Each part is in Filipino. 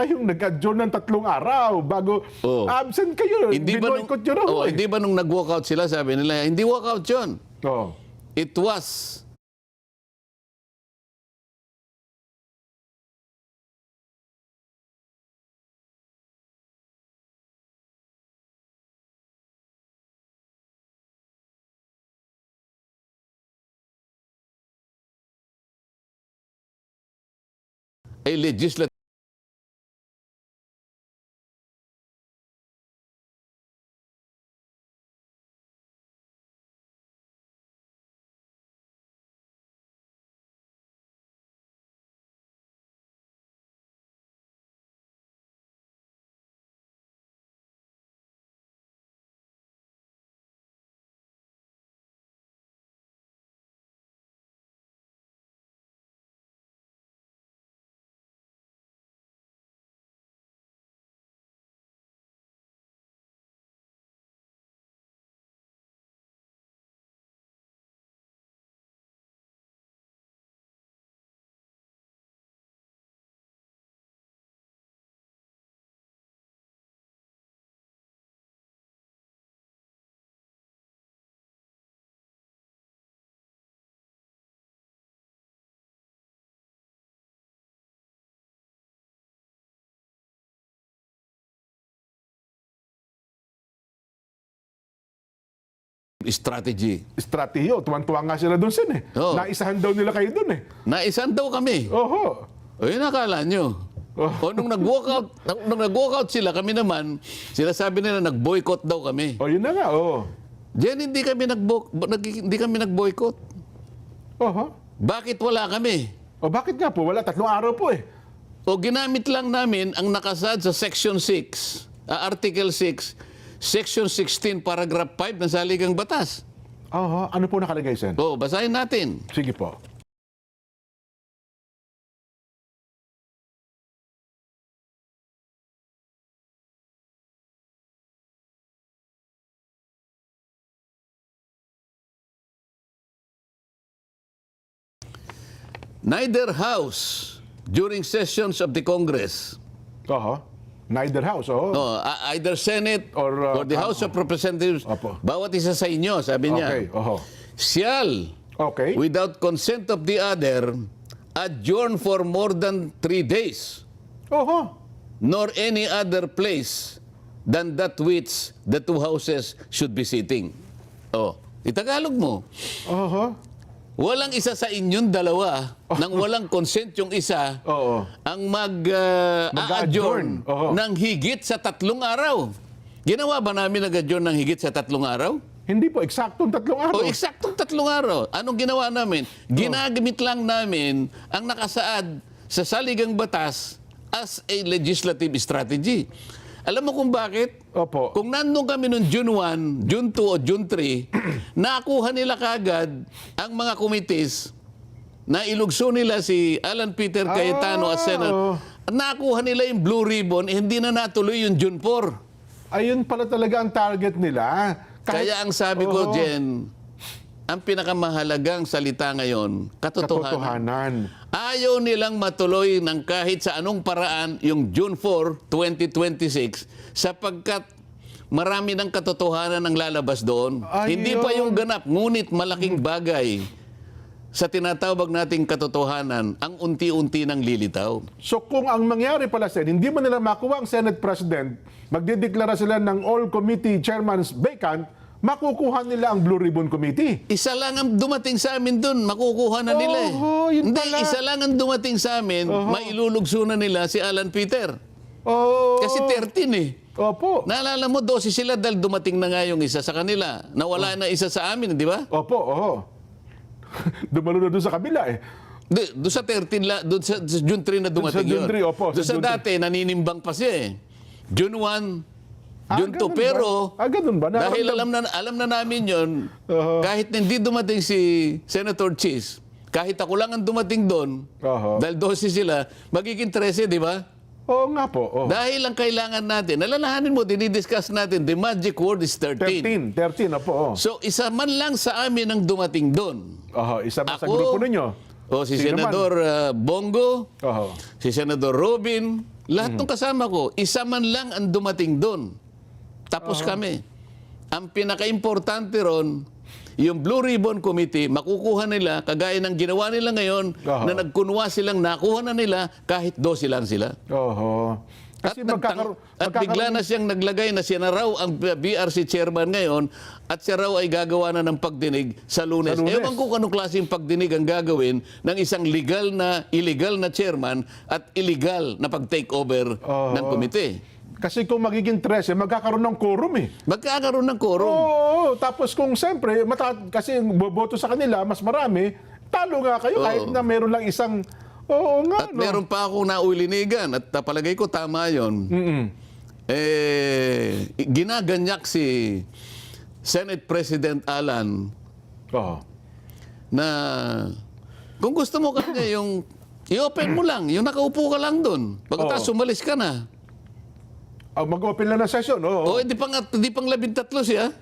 kayong nag-adjourn ng 3 araw bago absent kayo. Binoykot yun ako. Hindi ba nung nag-walkout sila, sabi nila, hindi walkout yun. Oh. It was a legislative strategy. Strategy. Tuwan-tuwa nga sila doon, Sen. Naisahan daw nila kayo doon, eh. Naisan daw kami. Oho. O yun akala nyo. O nung nag-walkout sila, kami naman, sinasabi nila nag-boycott daw kami. O yun na nga, oo. Diyan hindi kami nag-boycott. Oho. Bakit wala kami? O bakit nga po? Wala, 3 araw po, eh. O ginamit lang namin ang nakasad sa Section 6, Article 6, Section 16, Paragraph 5 ng Saligang Batas. Oho. Ano po nakalagay, Sen? O, basahin natin. Sige po. Neither house during sessions of the Congress, Oho. Neither house, oho. either Senate or the House of Representatives, Opo. bawat isa sa inyo, sabi niya, Okay, oho. shall, Okay. without consent of the other, adjourn for more than 3 days, Oho. nor any other place than that which the 2 houses should be sitting. Oh, itagalog mo. Oho. Walang isa sa inyong dalawa nang walang consent yung isa Oo. ang Mag-a-adjourn. mag-adjourn Oo. ng higit sa 3 araw. Ginawa ba namin nag-adjourn ng higit sa 3 araw? Hindi po, eksaktong 3 araw. O eksaktong 3 araw. Anong ginawa namin? Ginagamit lang namin ang nakasaad sa Saligang Batas as a legislative strategy. Alam mo kung bakit? Opo. Kung nandun kami noong June 1, June 2 o June 3, nakuha nila kagad ang mga committees na ilugso nila si Alan Peter Cayetano at Senate. Nakuha nila yung blue ribbon, hindi na natuloy yung June 4. Ayun pala talaga ang target nila. Kaya ang sabi ko, Jen, ang pinakamahalagang salita ngayon, katotohanan. Ayaw nilang matuloy ng kahit sa anong paraan yung June 4, 2026 sapagkat marami ng katotohanan ang lalabas doon. Hindi pa yung ganap, ngunit malaking bagay sa tinatawag nating katotohanan ang unti-unti nang lilitaw. So kung ang mangyari pala, Sen, hindi man nila makuha ang Senate President, magdideklara sila ng all committee chairmans vacant, makukuha nila ang Blue Ribbon Committee. Isa lang ang dumating sa amin doon, makukuha na nila eh. Yun Hindi, pala. isa lang ang dumating sa amin, mailulugso na nila si Alan Peter. Kasi 13 eh. Opo. Naalala mo, 12 sila dahil dumating na nga yung isa sa kanila. Nawala na isa sa amin, di ba? Opo, Dumalo na doon sa kabila eh. Doon sa 13, doon sa June 3 na dumating June yun. 3, opo, Doon sa sa June 3. dati, naninimbang pa siya eh. June 1, June 2, ganun pero ba? Ganun ba? dahil alam na namin yun, kahit hindi dumating si Senator Cheese, kahit ako lang ang dumating doon, dahil 12 sila, magiging 13, di ba? Oo nga po. Dahil ang kailangan natin, alalahanin mo, dinidiscuss natin, the magic word is 13. 13, opo. So, isa man lang sa amin ang dumating doon. Isa man sa Ako, grupo ninyo. O si Sino Senador Bongo, Oho. si Senador Robin, Lahat ng kasama ko, isa man lang ang dumating doon. Tapos kami. Ang pinaka-importante ron, yung Blue Ribbon Committee, makukuha nila, kagaya ng ginawa nila ngayon, na nagkunwa silang nakuha na nila kahit 12 lang sila. Oho. Kasi At bigla na siyang naglagay na siya na raw ang BRC chairman ngayon at siya raw ay gagawa na ng pagdinig sa Lunes. Sa Lunes. Ewan ko anong klaseng pagdinig ang gagawin ng isang illegal na chairman at illegal na pag-take over ng komite. Kasi kung magiging 13, magkakaroon ng quorum eh. Magkakaroon ng quorum. Oo, tapos kung siyempre, kasi boboto sa kanila, mas marami, talo nga kayo kahit na meron lang isang, oo nga. At meron pa akong naulinigan at palagay ko tama yon. Ginaganyak si Senate President Alan Oo. na kung gusto mo kanya yung i-open mo lang, yung nakaupo ka lang doon. Pagkatapos umalis ka na. Mag-open lang na session, oo. O, hindi pang 13 siya.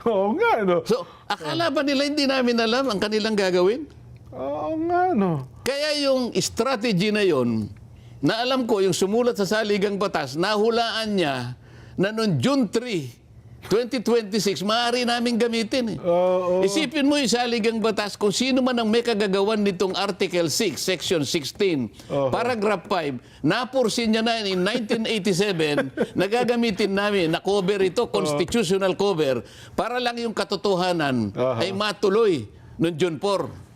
Oo nga, no. So, akala ba nila hindi namin alam ang kanilang gagawin? Oo nga, no. Kaya yung strategy na yon, na alam ko, yung sumulat sa saligang batas, nahulaan niya na noong June 3, 2026, maaari namin gamitin. Oo. Isipin mo yung saligang batas kung sino man ang may kagagawan nitong Article 6, Section 16, Paragraph 5, napursin niya na in 1987, nagagamitin namin na cover ito, constitutional cover, para lang yung katotohanan ay matuloy noong June 4.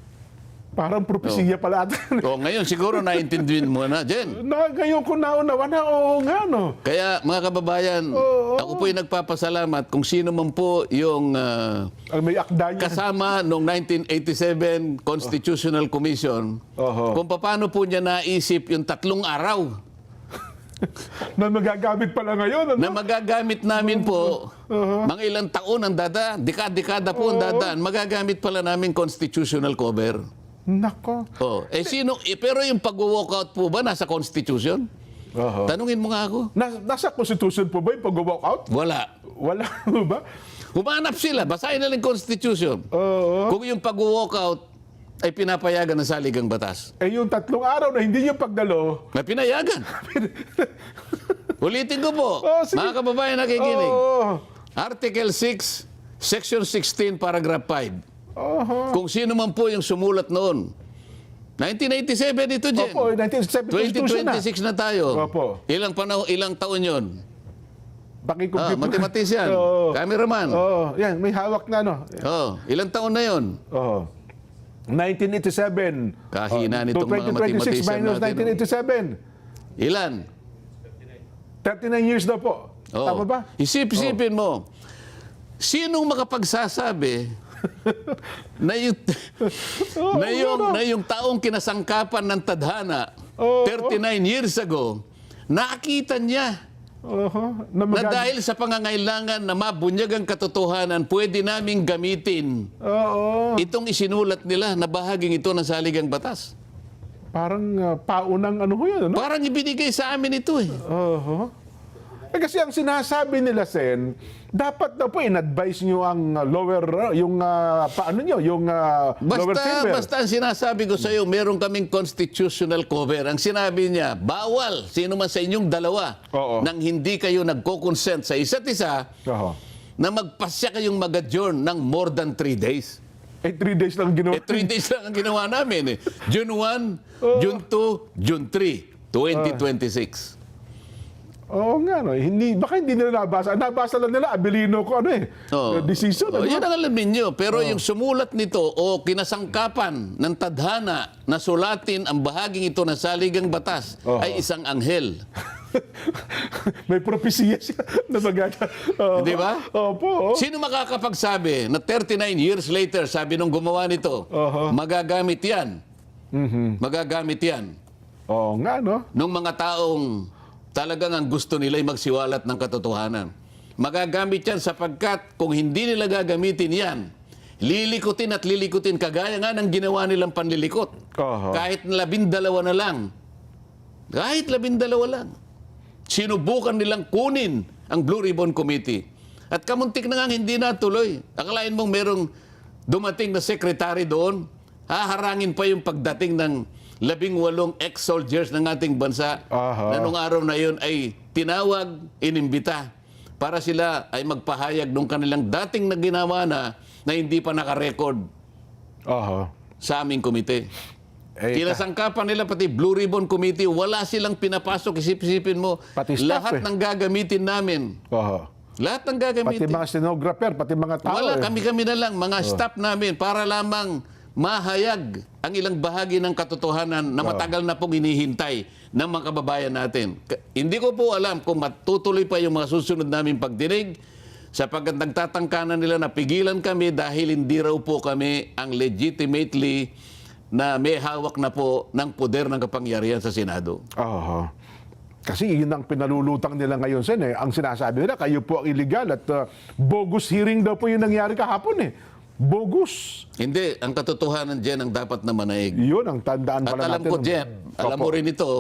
Parang propesiya pala ata. O ngayon, siguro naintindihin mo na, Jen. Ngayon ko naunawa na, oo nga, no. Kaya mga kababayan, ako po ay nagpapasalamat kung sino man po yung Ang may akda niya. kasama noong 1987 Constitutional Commission, kung paano po niya naisip yung 3 araw Na magagamit pala ngayon, ano? na magagamit namin po, mga ilang taon ang dadaan, dekada po ang dadaan, magagamit pala namin constitutional cover. Nako. Pero yung pag-walkout po ba nasa Constitution? Tanungin mo nga ako. Nasa Constitution po ba yung pag-walkout? Wala. Wala ba? Humanap sila, basahin na lang Constitution. Kung yung pag-walkout ay pinapayagan ng saligang batas. Yung 3 araw na hindi nyo pagdalo, May pinayagan. Ulitin ko po, sige. mga kababayan nakikinig. Article 6, Section 16, Paragraph 5. Kung sino man po yung sumulat noon. 1987 ito, Jen. Opo, 1987 Constitution na. 2026 na tayo. Opo. Ilang taon yon? Pakikompute. Mathematician, cameraman. Yan, may hawak na, no? Ilang taon na yon? 1987. Kahina nitong mga 2026 mathematician minus natin. 1987. Ilan? 39 years na po. Tama ba? Isipin mo, sinong makapagsasabi na yung taong kinasangkapan ng tadhana 39 years ago, nakita niya na dahil sa pangangailangan na mabunyag ang katotohanan, pwede naming gamitin itong isinulat nila na bahaging ito ng saligang batas. Parang paunang ano ho yun, ano? Parang ibinigay sa amin ito eh. Kasi ang sinasabi nila, Sen, dapat na po in-advise nyo ang lower, yung paano nyo, yung lower chamber. Basta ang sinasabi ko sa iyo, meron kaming constitutional cover. Ang sinabi niya, bawal sino man sa inyong dalawa nang hindi kayo nagko-consent sa isa't isa na magpasya kayong mag-adjourn ng more than 3 days. 3 days lang ginawa. 3 days lang ang ginawa namin. June 1, June 2, June 3, 2026. Oo nga, no. Baka hindi nila nabasa. Nabasa lang nila, Abilino ko, decision. Yan ang alam ninyo. Pero yung sumulat nito o kinasangkapan ng tadhana na sulatin ang bahaging ito ng saligang batas ay isang anghel. May propesiya siya na Di ba? Opo. Sino makakapagsabi na 39 years later, sabi nung gumawa nito, magagamit yan. Magagamit yan. Oo nga, no? Nung mga taong talagang ang gusto nila ay magsiwalat ng katotohanan. Magagamit yan sapagkat kung hindi nila gagamitin yan, lilikutin at lilikutin kagaya nga ng ginawa nilang panlilikot. Kahit 12 na lang. Kahit 12 lang. Sinubukan nilang kunin ang Blue Ribbon Committee. At kamuntik na nga hindi natuloy. Akalain mong merong dumating na sekretary doon, haharangin pa yung pagdating ng 18 ex-soldiers ng ating bansa Aha. na nung araw na yun ay tinawag, inimbita para sila ay magpahayag nung kanilang dating na ginawa na hindi pa nakarecord Aha. sa aming komite. Eh, Kinasangkapan nila pati Blue Ribbon Committee, wala silang pinapasok. Isip-isipin mo, Pati staff, lahat ng gagamitin namin. Aha. Lahat ng Pati gagamitin. mga stenographer, pati mga tao. Wala, eh. kami-kami na lang, mga staff namin, para lamang mahayag ang ilang bahagi ng katotohanan na matagal na pong hinihintay ng mga kababayan natin. Hindi ko po alam kung matutuloy pa yung mga susunod namin pagdinig sapagkat nagtatangkanan nila na pigilan kami dahil hindi raw po kami ang legitimately na may hawak na po ng poder ng kapangyarihan sa Senado. Aha. Kasi yun ang pinalulutang nila ngayon, Sen. Ang sinasabi nila, kayo po ang illegal at bogus hearing daw po yung nangyari kahapon. Bogus. Hindi, ang katotohanan dyan ang dapat na manaig. Yun ang tandaan At pala alam natin. ko dyan, alam mo rin ito,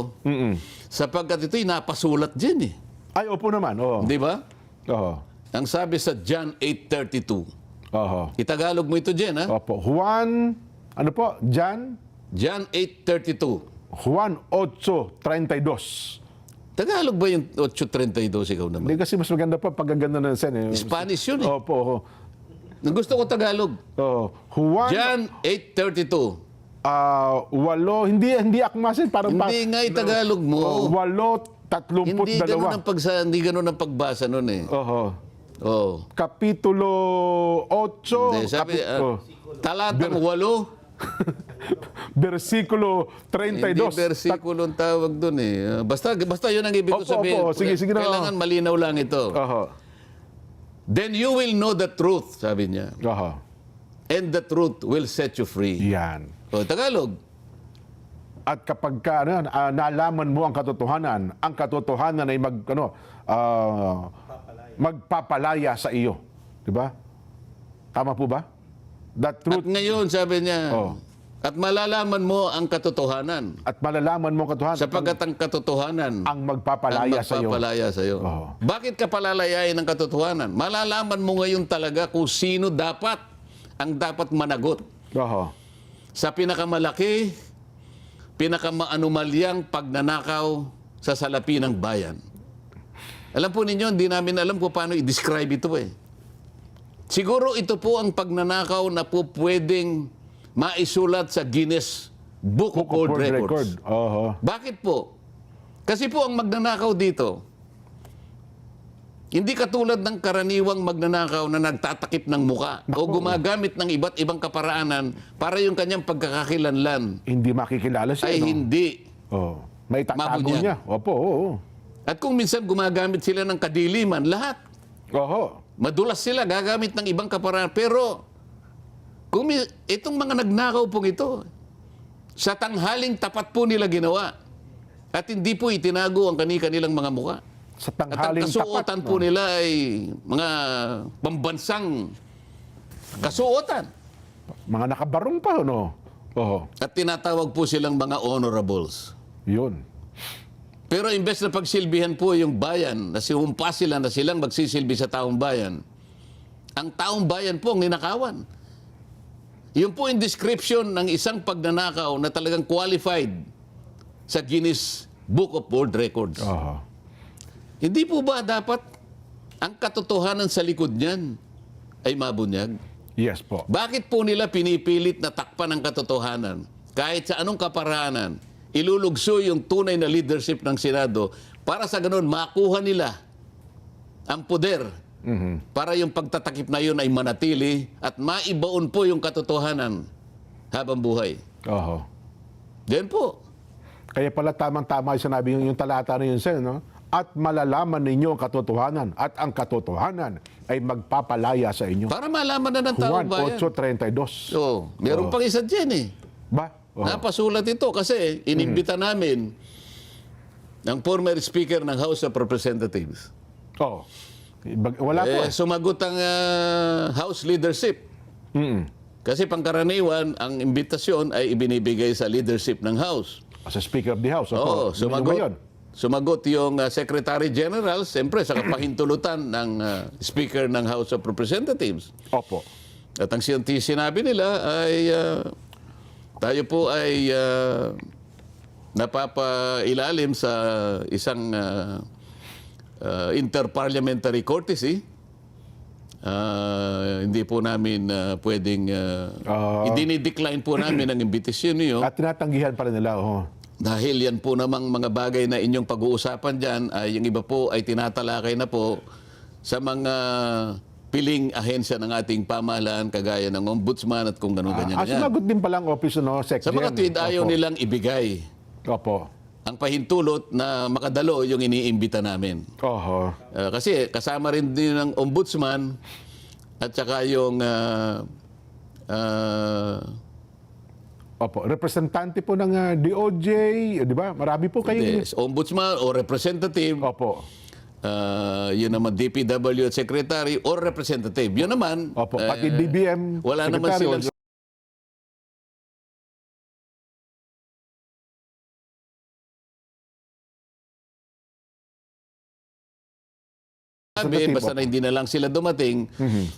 sapagkat ito'y napasulat dyan eh. Ay, opo naman. Oo. Di ba? Oo. Ang sabi sa John 8:32. Oo. Itagalog mo ito dyan, ha? Opo. Juan, ano po? John John 8:32. 8:32. Tagalog ba yung 8:32 ikaw naman? Hindi kasi mas maganda pa pag ganda ng Sen. Spanish yun eh. Opo. Oo. Gusto ko Tagalog. Juan, John 8:32. walo, hindi akma, Sen. Parang Hindi nga itagalog mo. 8:32. Hindi ganun ang pagbasa nun eh. Oo. Oh. Kapitulo 8, Hindi, sabi, talatang 8. versikulo 32. Hindi versikulo ang tawag dun eh. Basta yun ang ibig ko Opo, sabihin. opo. Sige na. Kailangan malinaw lang ito. Oho. Then you will know the truth, sabi niya. Oho. And the truth will set you free. Yan. O, Tagalog. At kapag nalaman mo ang katotohanan ay magpapalaya sa iyo. Di ba? Tama po ba? That At truth, ngayon, sabi niya, Oh. at malalaman mo ang katotohanan. at malalaman mo ang katotohanan, Sapagkat ang katotohanan ang magpapalaya sa iyo. magpapalaya sa iyo. Oo. Bakit ka palalayain ng katotohanan? Malalaman mo ngayon talaga kung sino ang dapat managot Oho. sa pinakamalaki, pinakamaanumalyang pagnanakaw sa salapi ng bayan. Alam po ninyo, hindi namin alam kung paano i-describe ito eh. Siguro ito po ang pagnanakaw na po pwedeng maisulat sa Guinness Book of World Records. Oho. Bakit po? Kasi po ang magnanakaw dito, hindi katulad ng karaniwang magnanakaw na nagtatakip ng muka o gumagamit ng iba't ibang kaparaanan para yung kanyang pagkakakilanlan Hindi makikilala siya. ay no? hindi. Oh. May tatago Mabunyag. niya. Opo. Oo. At kung minsan gumagamit sila ng kadiliman, lahat. Oho. Madulas sila, gagamit ng ibang kaparaanan. Pero itong mga nagnakaw pong ito, sa tanghaling tapat po nila ginawa. At hindi po itinago ang kanilang mga muka. Sa At ang tanghaling kasuotan tapat. po nila ay mga pambansang kasuotan. Mga nakabarong pa, no? Oho. At tinatawag po silang mga honorables. Yun. Pero imbes na pagsilbihan po yung bayan, na sihumpa sila na silang magsisilbi sa taong bayan, ang taong bayan po ang ninakawan. Yun po yung description ng isang pagnanakaw na talagang qualified sa Guinness Book of World Records. Oho. Hindi po ba dapat ang katotohanan sa likod niyan ay mabunyag? Yes po. Bakit po nila pinipilit na takpan ang katotohanan? Kahit sa anong kaparaanan, ilulugso yung tunay na leadership ng Senado para sa ganun makuha nila ang poder para yung pagtatakip na yun ay manatili at maibaon po yung katotohanan habang buhay. Oho. Then po, Kaya pala tamang-tama yung sinabi yung talata na yun, Sen, no? At malalaman ninyo ang katotohanan at ang katotohanan ay magpapalaya sa inyo. para malaman na ng Juan taong bayan. 8:32. So, meron pang isa dyan eh. Ba? Oho. Napasulat ito kasi inimbita namin ng former Speaker ng House of Representatives. Oo. Wala po. Sumagot ang House leadership. Kasi pangkaraniwan, ang imbitasyon ay ibinibigay sa leadership ng House. As a Speaker of the House. Oo, Opo. Yun ba yun? sumagot yung Secretary General, siyempre sa kapahintulutan ng Speaker ng House of Representatives. Opo. At ang sinabi nila ay tayo po ay napapailalim sa isang interparliamentary courtesy. Hindi po namin pwedeng idinidecline po namin ang imbitasyon niyo. At tinatanggihan pa rin nila. Dahil yan po namang mga bagay na inyong pag-uusapan dyan, ay yung iba po ay tinatalakay na po sa mga piling ahensya ng ating pamahalaan, kagaya ng ombudsman at kung gano'n-ganyan. Sumagot din palang office, no, Sec. Sa mga tweet, ayaw nilang ibigay Opo. ang pahintulot na makadalo yung iniimbita namin. Oho. Kasi kasama rin din ng ombudsman at saka yung Opo, representante po ng DOJ, di ba? Marami po kayo. ombudsman o representative. Opo. Yun naman DPW at secretary or representative. Yun naman. Opo, pati DBM. Wala naman secretary, silang sabi, basta na hindi na lang sila dumating.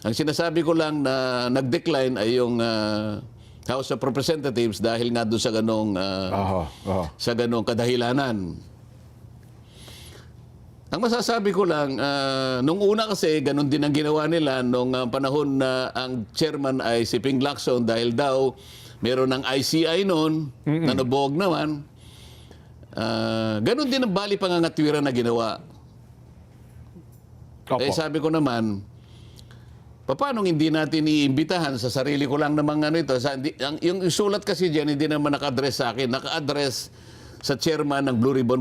Ang sinasabi ko lang na nag-decline ay yung House of Representatives dahil nga doon sa ganong sa ganong kadahilanan. Ang masasabi ko lang, nung una kasi ganun din ang ginawa nila nung panahon na ang chairman ay si Ping Lacson dahil daw meron ng ICI noon na nabuog naman. Ganun din ang bali pangangatwiran na ginawa. Eh sabi ko naman, paano hindi natin iimbitahan sa sarili ko lang namang ano ito? Yung sulat kasi dyan, hindi naman naka-address sa akin. Naka-address sa chairman ng Blue Ribbon